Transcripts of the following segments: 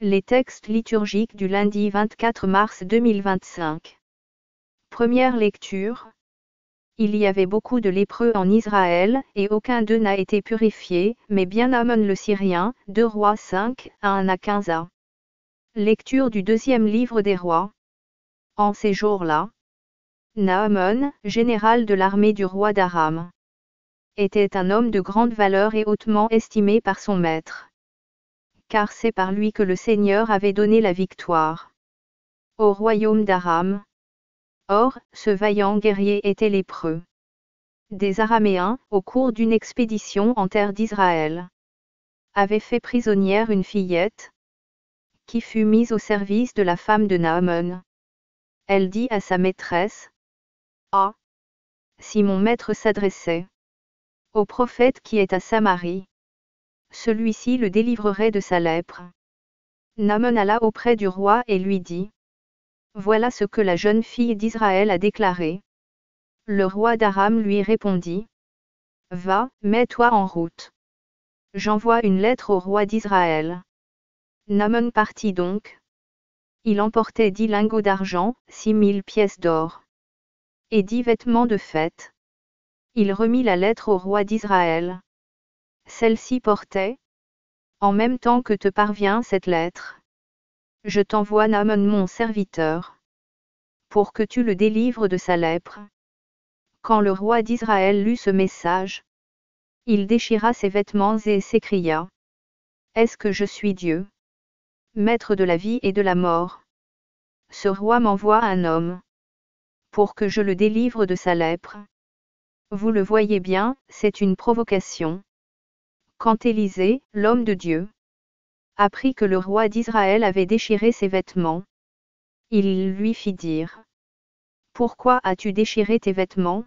Les textes liturgiques du lundi 24 mars 2025. Première lecture. Il y avait beaucoup de lépreux en Israël, et aucun d'eux n'a été purifié, mais bien Naaman le Syrien, 2 Rois 5, 1-15a. Lecture du deuxième livre des Rois. En ces jours-là, Naaman, général de l'armée du roi d'Aram, était un homme de grande valeur et hautement estimé par son maître. Car c'est par lui que le Seigneur avait donné la victoire au royaume d'Aram. Or, ce vaillant guerrier était lépreux. Des Araméens, au cours d'une expédition en terre d'Israël, avaient fait prisonnière une fillette, qui fut mise au service de la femme de Naaman. Elle dit à sa maîtresse: « Ah! Si mon maître s'adressait au prophète qui est à Samarie, celui-ci le délivrerait de sa lèpre. » Naaman alla auprès du roi et lui dit: « Voilà ce que la jeune fille d'Israël a déclaré. » Le roi d'Aram lui répondit: « Va, mets-toi en route. J'envoie une lettre au roi d'Israël. » Naaman partit donc. Il emportait 10 lingots d'argent, 6000 pièces d'or, et 10 vêtements de fête. Il remit la lettre au roi d'Israël. Celle-ci portait: « En même temps que te parvient cette lettre, je t'envoie Naaman mon serviteur, pour que tu le délivres de sa lèpre. » Quand le roi d'Israël lut ce message, il déchira ses vêtements et s'écria: « Est-ce que je suis Dieu, maître de la vie et de la mort? Ce roi m'envoie un homme pour que je le délivre de sa lèpre. » Vous le voyez bien, c'est une provocation. Quand Élisée, l'homme de Dieu, apprit que le roi d'Israël avait déchiré ses vêtements, il lui fit dire: « Pourquoi as-tu déchiré tes vêtements?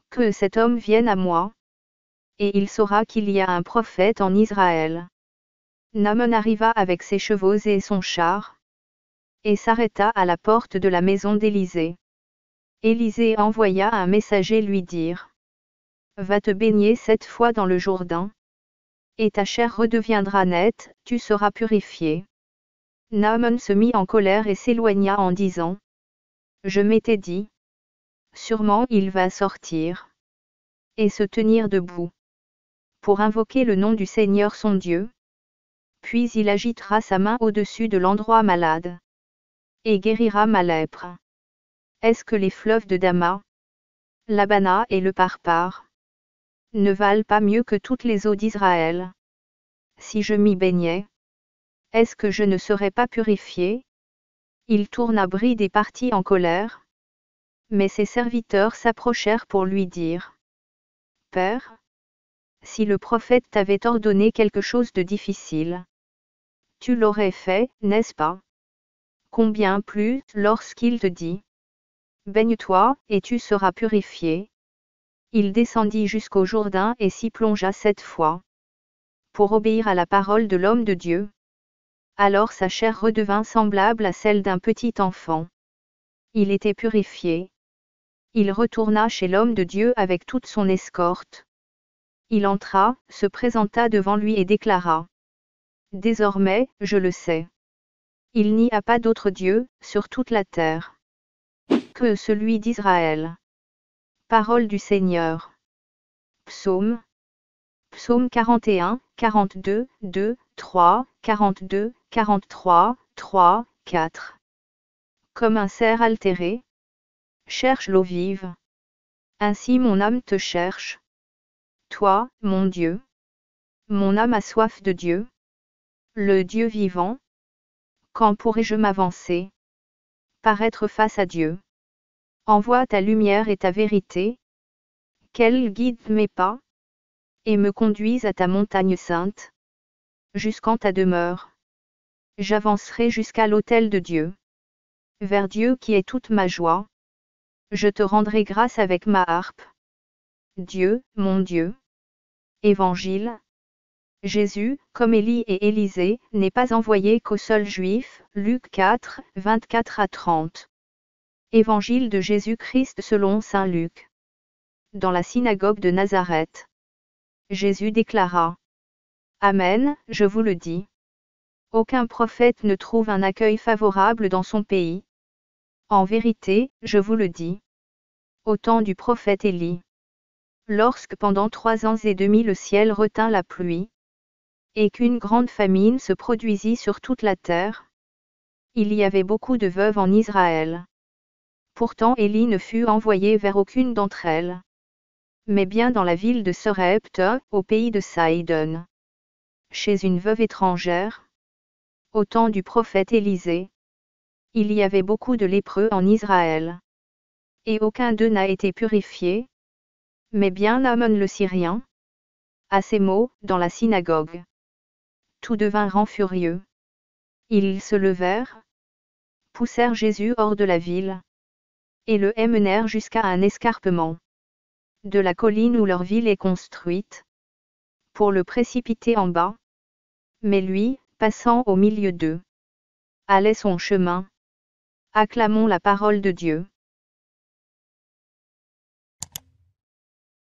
Que cet homme vienne à moi, et il saura qu'il y a un prophète en Israël. » Naaman arriva avec ses chevaux et son char, et s'arrêta à la porte de la maison d'Élisée. Élisée envoya un messager lui dire: « Va te baigner 7 fois dans le Jourdain, et ta chair redeviendra nette, tu seras purifié. » Naaman se mit en colère et s'éloigna en disant: « Je m'étais dit, sûrement il va sortir et se tenir debout pour invoquer le nom du Seigneur son Dieu. Puis il agitera sa main au-dessus de l'endroit malade et guérira ma lèpre. Est-ce que les fleuves de Dama, l'Abana et le Parpar ne valent pas mieux que toutes les eaux d'Israël? Si je m'y baignais, est-ce que je ne serais pas purifié? » Il tourna bride et partit en colère. Mais ses serviteurs s'approchèrent pour lui dire: « Père, si le prophète t'avait ordonné quelque chose de difficile, tu l'aurais fait, n'est-ce pas? Combien plus, lorsqu'il te dit: baigne-toi, et tu seras purifié. » Il descendit jusqu'au Jourdain et s'y plongea 7 fois, pour obéir à la parole de l'homme de Dieu. Alors sa chair redevint semblable à celle d'un petit enfant. Il était purifié. Il retourna chez l'homme de Dieu avec toute son escorte. Il entra, se présenta devant lui et déclara: « Désormais, je le sais. Il n'y a pas d'autre Dieu, sur toute la terre, que celui d'Israël. » Parole du Seigneur. Psaume. Psaume 41, 42, 2, 3, 42, 43, 3, 4. Comme un cerf altéré cherche l'eau vive, ainsi mon âme te cherche. Toi, mon Dieu. Mon âme a soif de Dieu, le Dieu vivant. Quand pourrai-je m'avancer, paraître face à Dieu? Envoie ta lumière et ta vérité, qu'elle guide mes pas, et me conduise à ta montagne sainte, jusqu'en ta demeure. J'avancerai jusqu'à l'autel de Dieu, vers Dieu qui est toute ma joie. Je te rendrai grâce avec ma harpe. Dieu, mon Dieu. Évangile. Jésus, comme Élie et Élisée, n'est pas envoyé qu'aux seuls Juifs, Luc 4, 24-30. Évangile de Jésus-Christ selon saint Luc. Dans la synagogue de Nazareth, Jésus déclara: « Amen, je vous le dis. Aucun prophète ne trouve un accueil favorable dans son pays. En vérité, je vous le dis. Au temps du prophète Élie. Lorsque pendant 3 ans et demi le ciel retint la pluie, et qu'une grande famine se produisit sur toute la terre, il y avait beaucoup de veuves en Israël. Pourtant Élie ne fut envoyé vers aucune d'entre elles, mais bien dans la ville de Sorepta, au pays de Saïdon, chez une veuve étrangère. Au temps du prophète Élisée, il y avait beaucoup de lépreux en Israël, et aucun d'eux n'a été purifié, mais bien Naaman le Syrien. À ces mots, dans la synagogue, tout devinrent furieux. Ils se levèrent, poussèrent Jésus hors de la ville, et le menèrent jusqu'à un escarpement de la colline où leur ville est construite, pour le précipiter en bas. Mais lui, passant au milieu d'eux, allait son chemin. Acclamons la parole de Dieu.